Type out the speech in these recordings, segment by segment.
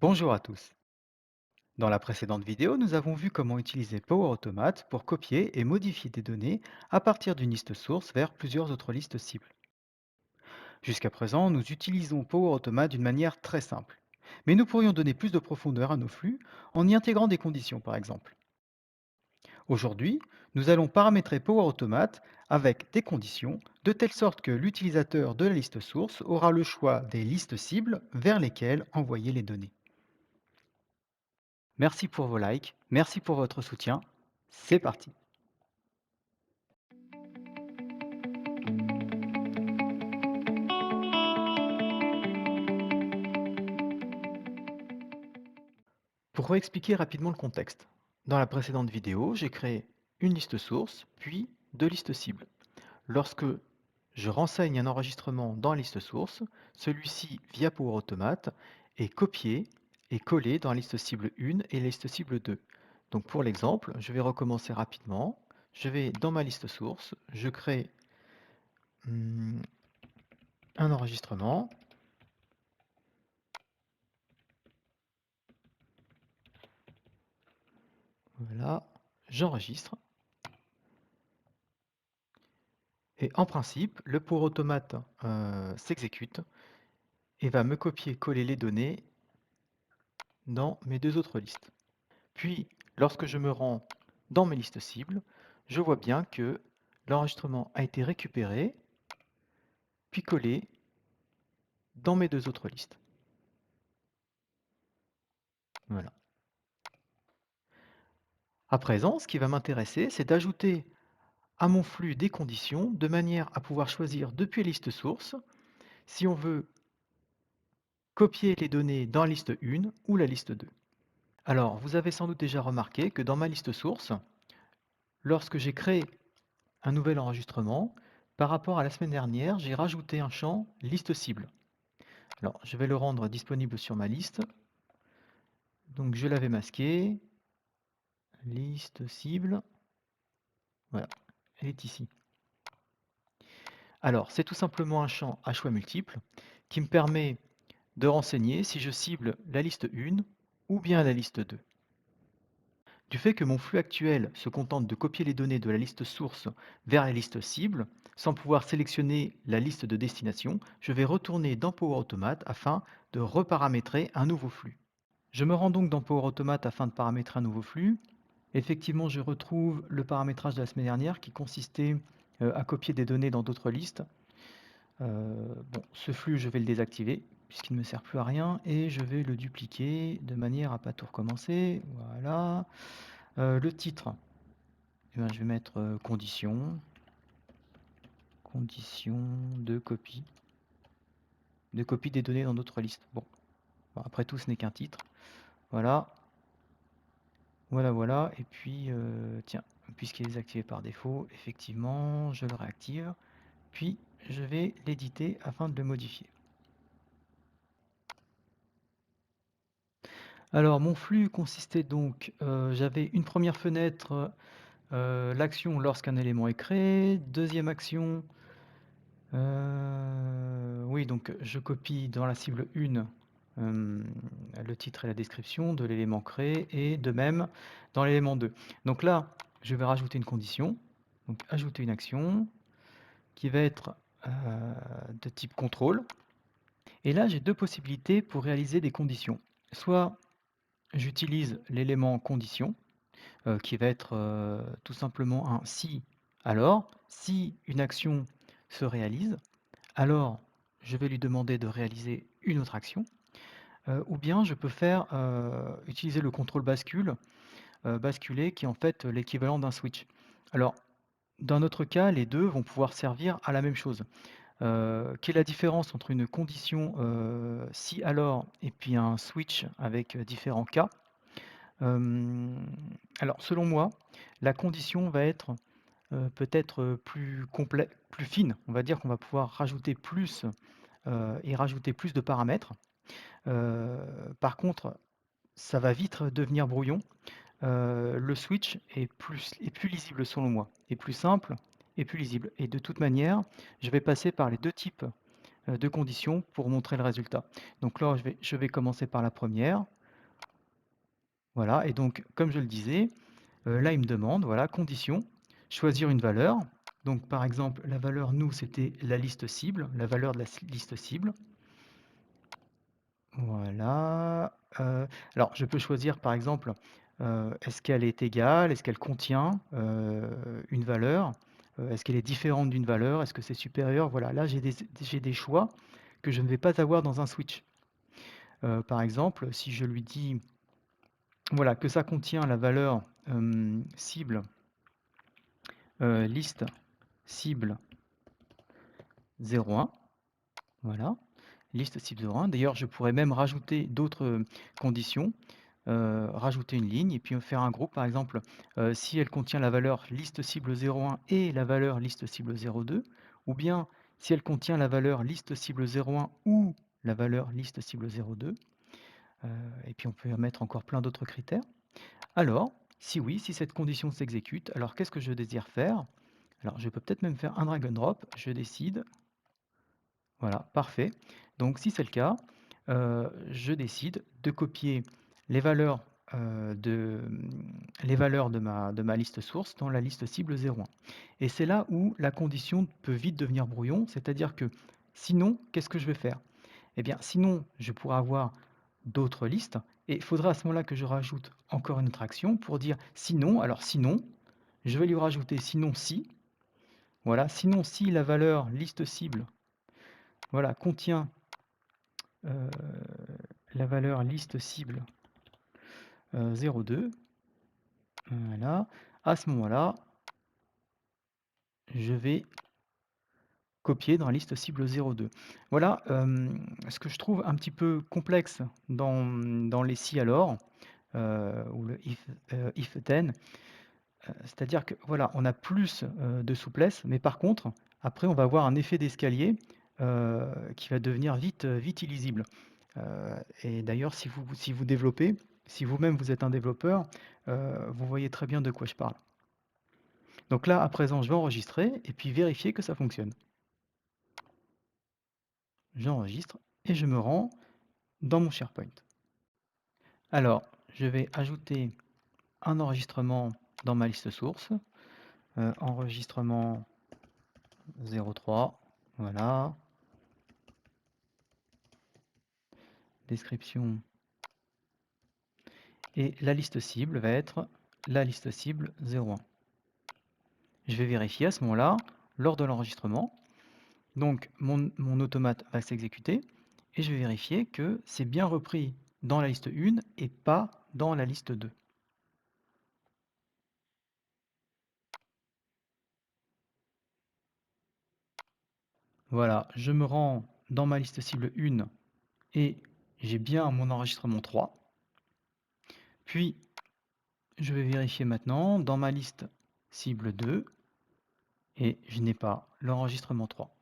Bonjour à tous. Dans la précédente vidéo, nous avons vu comment utiliser Power Automate pour copier et modifier des données à partir d'une liste source vers plusieurs autres listes cibles. Jusqu'à présent, nous utilisons Power Automate d'une manière très simple. Mais nous pourrions donner plus de profondeur à nos flux en y intégrant des conditions par exemple. Aujourd'hui, nous allons paramétrer Power Automate avec des conditions de telle sorte que l'utilisateur de la liste source aura le choix des listes cibles vers lesquelles envoyer les données. Merci pour vos likes, merci pour votre soutien. C'est parti. Pour expliquer rapidement le contexte, dans la précédente vidéo, j'ai créé une liste source, puis deux listes cibles. Lorsque je renseigne un enregistrement dans la liste source, celui-ci, via Power Automate, est copié et collé dans la liste cible 1 et la liste cible 2. Donc pour l'exemple, je vais recommencer rapidement. Je vais dans ma liste source, je crée hum, un enregistrement. Voilà, j'enregistre. Et en principe, le Power Automate s'exécute et va me copier-coller les données dans mes deux autres listes. Puis, lorsque je me rends dans mes listes cibles, je vois bien que l'enregistrement a été récupéré, puis collé dans mes deux autres listes. Voilà. À présent, ce qui va m'intéresser, c'est d'ajouter à mon flux des conditions de manière à pouvoir choisir depuis la liste source si on veut copier les données dans la liste 1 ou la liste 2. Alors, vous avez sans doute déjà remarqué que dans ma liste source, lorsque j'ai créé un nouvel enregistrement, par rapport à la semaine dernière, j'ai rajouté un champ liste cible. Alors, je vais le rendre disponible sur ma liste. Donc, je l'avais masqué. Liste cible. Voilà, elle est ici. Alors, c'est tout simplement un champ à choix multiples qui me permet de renseigner si je cible la liste 1 ou bien la liste 2. Du fait que mon flux actuel se contente de copier les données de la liste source vers la liste cible, sans pouvoir sélectionner la liste de destination, je vais retourner dans Power Automate afin de reparamétrer un nouveau flux. Je me rends donc dans Power Automate afin de paramétrer un nouveau flux. Effectivement, je retrouve le paramétrage de la semaine dernière qui consistait à copier des données dans d'autres listes. Bon, ce flux, je vais le désactiver puisqu'il ne me sert plus à rien et je vais le dupliquer de manière à pas tout recommencer. Voilà. Le titre, eh ben, je vais mettre condition de copie des données dans d'autres listes. Bon, après tout, ce n'est qu'un titre. Voilà, voilà. Et puis, tiens, puisqu'il est désactivé par défaut, effectivement, je le réactive. Puis, je vais l'éditer afin de le modifier. Alors, mon flux consistait donc, j'avais une première fenêtre, l'action lorsqu'un élément est créé. Deuxième action, oui, donc je copie dans la cible 1 le titre et la description de l'élément créé et de même dans l'élément 2. Donc là, je vais rajouter une condition, donc ajouter une action qui va être de type contrôle. Et là, j'ai deux possibilités pour réaliser des conditions. Soit j'utilise l'élément condition qui va être tout simplement un si alors, si une action se réalise, alors je vais lui demander de réaliser une autre action, ou bien je peux faire, utiliser le contrôle bascule, basculer qui est en fait l'équivalent d'un switch. Alors, dans notre cas, les 2 vont pouvoir servir à la même chose. Quelle est la différence entre une condition, si alors et puis un switch avec, différents cas? Hem, alors selon moi, la condition va être, peut-être, plus fine. On va dire qu'on va pouvoir rajouter plus, et rajouter plus de paramètres. Heu, Par contre, ça va vite devenir brouillon. Le switch est plus lisible selon moi, est plus simple et plus lisible et de toute manière, je vais passer par les 2 types, 2 conditions pour montrer le résultat. Donc là, je vais commencer par la première. Voilà et donc comme je le disais, là, il me demande, voilà, condition, choisir une valeur. Donc par exemple, la valeur nous, c'était la liste cible, la valeur de la liste cible. Voilà, alors je peux choisir par exemple, est-ce qu'elle est égale? Est-ce qu'elle contient, une valeur? Est-ce qu'elle est différente d'une valeur? Est-ce que c'est supérieur? Voilà, là j'ai des choix que je ne vais pas avoir dans un switch. Par exemple, si je lui dis, voilà, que ça contient la valeur, cible, liste cible 01, voilà, liste cible 01. D'ailleurs, je pourrais même rajouter d'autres, conditions. Rajouter une ligne et puis faire un groupe par exemple, si elle contient la valeur liste cible 01 et la valeur liste cible 02 ou bien si elle contient la valeur liste cible 01 ou la valeur liste cible 02, et puis on peut mettre encore plein d'autres critères. Alors, si oui, si cette condition s'exécute, alors qu'est-ce que je désire faire? Alors je peux peut-être même faire un drag and drop, je décide, voilà, parfait. Donc si c'est le cas, je décide de copier les valeurs, les valeurs de ma liste source dans la liste cible 01 et c'est là où la condition peut vite devenir brouillon, c'est-à-dire que sinon, qu'est-ce que je vais faire? Eh bien, sinon, je pourrais avoir d'autres listes et il faudra à ce moment-là que je rajoute encore une autre action pour dire sinon, alors sinon, je vais lui rajouter sinon si, voilà, sinon si la valeur liste cible, voilà, contient euh, la valeur liste cible 02, voilà, à ce moment-là, je vais copier dans la liste cible 02. Voilà ce que je trouve un petit peu complexe dans les si alors, ou le if then, c'est-à-dire que voilà, on a plus de souplesse, mais par contre, après, on va avoir un effet d'escalier qui va devenir vite illisible. Et d'ailleurs, si vous développez, si vous-même vous êtes un développeur, vous voyez très bien de quoi je parle. Donc là, à présent, je vais enregistrer et puis vérifier que ça fonctionne. J'enregistre et je me rends dans mon SharePoint. Alors, je vais ajouter un enregistrement dans ma liste source. Enregistrement 03, voilà. Description. Et la liste cible va être la liste cible 01. Je vais vérifier à ce moment-là, lors de l'enregistrement. Donc, mon automate va s'exécuter et je vais vérifier que c'est bien repris dans la liste 1 et pas dans la liste 2. Voilà, je me rends dans ma liste cible 1 et j'ai bien mon enregistrement 3. Puis, je vais vérifier maintenant dans ma liste cible 2 et je n'ai pas l'enregistrement 3.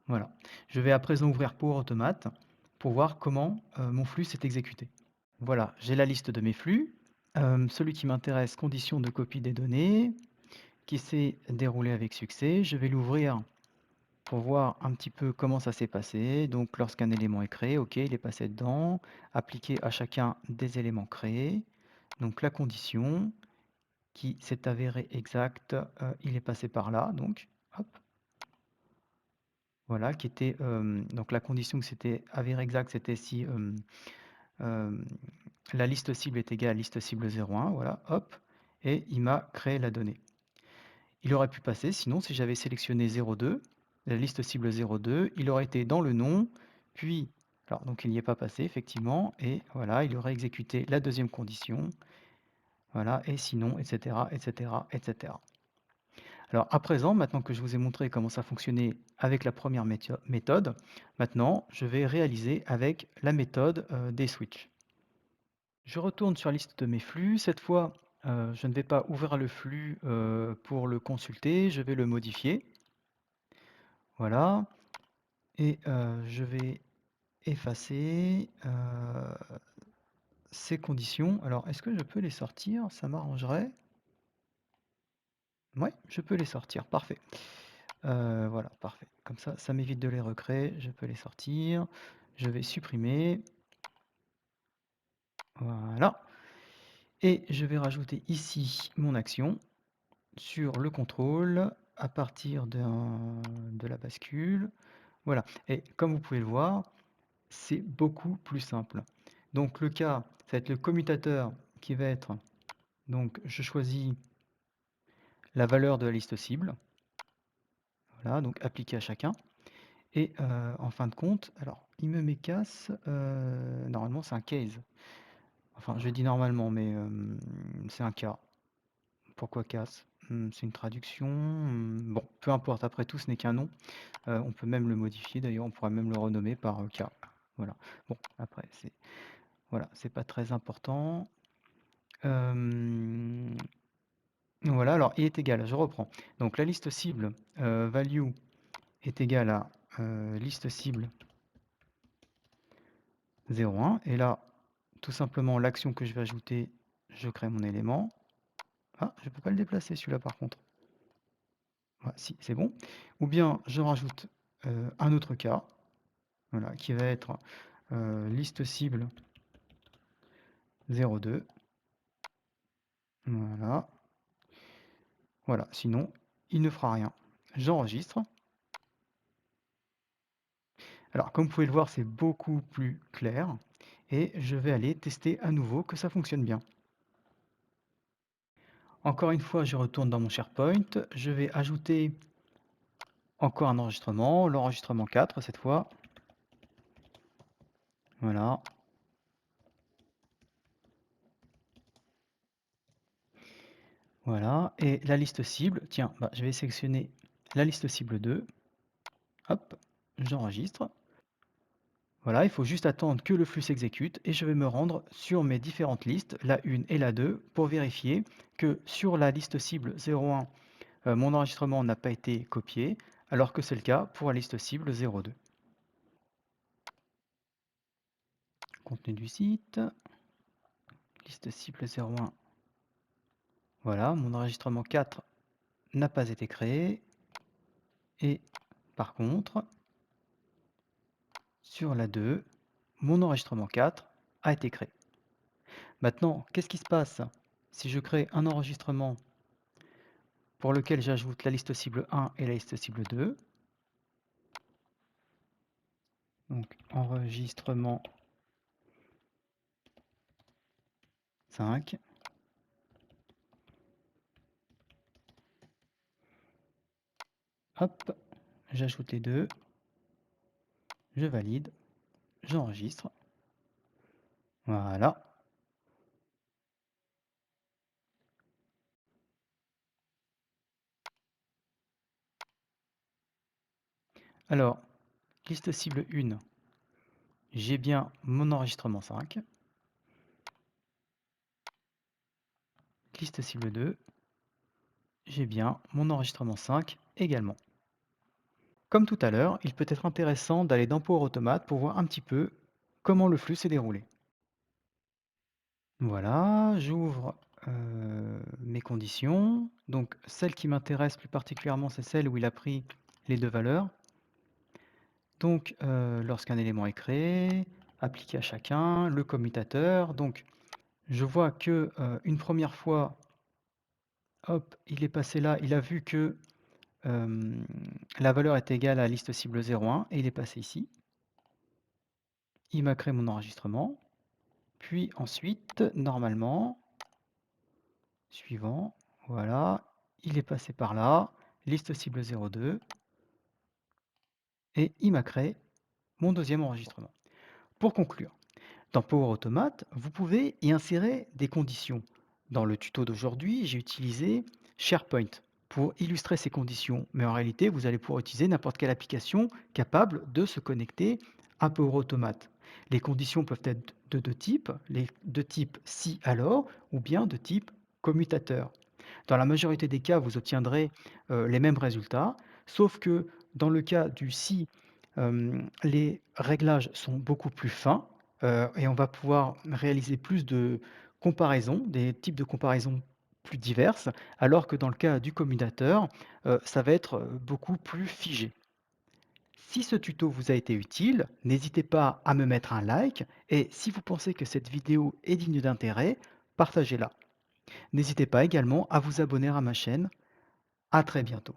Voilà. Je vais à présent ouvrir Power Automate pour voir comment mon flux s'est exécuté. Voilà, j'ai la liste de mes flux. Celui qui m'intéresse, condition de copie des données, qui s'est déroulé avec succès. Je vais l'ouvrir pour voir un petit peu comment ça s'est passé. Donc lorsqu'un élément est créé, ok, il est passé dedans. Appliquer à chacun des éléments créés. Donc la condition qui s'est avérée exacte, il est passé par là. Donc, hop. Voilà, qui était donc la condition que c'était avéré exact, c'était si la liste cible est égale à liste cible 01, voilà, hop, et il m'a créé la donnée. Il aurait pu passer, sinon, si j'avais sélectionné 02, la liste cible 02, il aurait été dans le nom, puis, alors donc il n'y est pas passé, effectivement, et voilà, il aurait exécuté la deuxième condition, voilà, et sinon, etc., etc., etc. Alors à présent, maintenant que je vous ai montré comment ça fonctionnait avec la première méthode, maintenant je vais réaliser avec la méthode des switches. Je retourne sur la liste de mes flux. Cette fois, je ne vais pas ouvrir le flux pour le consulter, je vais le modifier. Voilà. Et je vais effacer ces conditions. Alors, est-ce que je peux les sortir? Ça m'arrangerait. Oui, je peux les sortir. Parfait. Voilà, parfait. comme ça m'évite de les recréer, je peux les sortir. Je vais supprimer, voilà et je vais rajouter ici mon action sur le contrôle à partir de la bascule. Voilà et comme vous pouvez le voir, c'est beaucoup plus simple. Donc le cas, ça va être le commutateur qui va être donc je choisis la valeur de la liste cible, voilà, donc appliqué à chacun et en fin de compte, alors il me met casse, normalement c'est un case. Enfin je dis normalement mais c'est un cas. Pourquoi casse? C'est une traduction, bon, peu importe, après tout ce n'est qu'un nom. On peut même le modifier d'ailleurs, on pourrait même le renommer par, cas. Voilà. Bon, après c'est voilà, c'est pas très important. Hem, voilà, alors il est égal, je reprends. Donc la liste cible, value est égale à, liste cible 01 et là, tout simplement l'action que je vais ajouter, je crée mon élément. Ah, je peux pas le déplacer celui-là par contre. Ah si, c'est bon. Ou bien je rajoute, un autre cas, voilà, qui va être, liste cible 02. Voilà. Voilà, sinon il ne fera rien. J'enregistre. Alors comme vous pouvez le voir, c'est beaucoup plus clair et je vais aller tester à nouveau que ça fonctionne bien. Encore une fois, je retourne dans mon SharePoint, je vais ajouter encore un enregistrement, l'enregistrement 4 cette fois. Voilà. Voilà et la liste cible, tiens, bah, je vais sélectionner la liste cible 2. Hop, j'enregistre. Voilà, il faut juste attendre que le flux s'exécute et je vais me rendre sur mes différentes listes, la 1 et la 2, pour vérifier que sur la liste cible 01, mon enregistrement n'a pas été copié, alors que c'est le cas pour la liste cible 02. Contenu du site, liste cible 01. Voilà, mon enregistrement 4 n'a pas été créé. Et par contre, sur la 2, mon enregistrement 4 a été créé. Maintenant, qu'est-ce qui se passe si je crée un enregistrement pour lequel j'ajoute la liste cible 1 et la liste cible 2? Donc enregistrement 5. Hop, j'ajoute les deux, je valide, j'enregistre. Voilà. Alors, liste cible 1, j'ai bien mon enregistrement 5. Liste cible 2, j'ai bien mon enregistrement 5 également. Comme tout à l'heure, il peut être intéressant d'aller dans Power Automate pour voir un petit peu comment le flux s'est déroulé. Voilà, j'ouvre mes conditions. Donc celle qui m'intéresse plus particulièrement, c'est celle où il a pris les deux valeurs. Donc lorsqu'un élément est créé, appliqué à chacun, le commutateur. Donc je vois que une première fois, hop, il est passé là, il a vu que la valeur est égale à liste cible 01 et il est passé ici. Il m'a créé mon enregistrement. Puis ensuite, normalement, suivant, voilà, il est passé par là, liste cible 02, et il m'a créé mon deuxième enregistrement. Pour conclure, dans Power Automate, vous pouvez y insérer des conditions. Dans le tuto d'aujourd'hui, j'ai utilisé SharePoint pour illustrer ces conditions, mais en réalité, vous allez pouvoir utiliser n'importe quelle application capable de se connecter à Power Automate. Les conditions peuvent être de deux types, de type si alors ou bien de type commutateur. Dans la majorité des cas, vous obtiendrez les mêmes résultats, sauf que dans le cas du si, les réglages sont beaucoup plus fins et on va pouvoir réaliser plus de comparaisons, des types de comparaisons plus diverses, alors que dans le cas du commutateur, ça va être beaucoup plus figé. Si ce tuto vous a été utile, n'hésitez pas à me mettre un like et si vous pensez que cette vidéo est digne d'intérêt, partagez-la. N'hésitez pas également à vous abonner à ma chaîne. À très bientôt.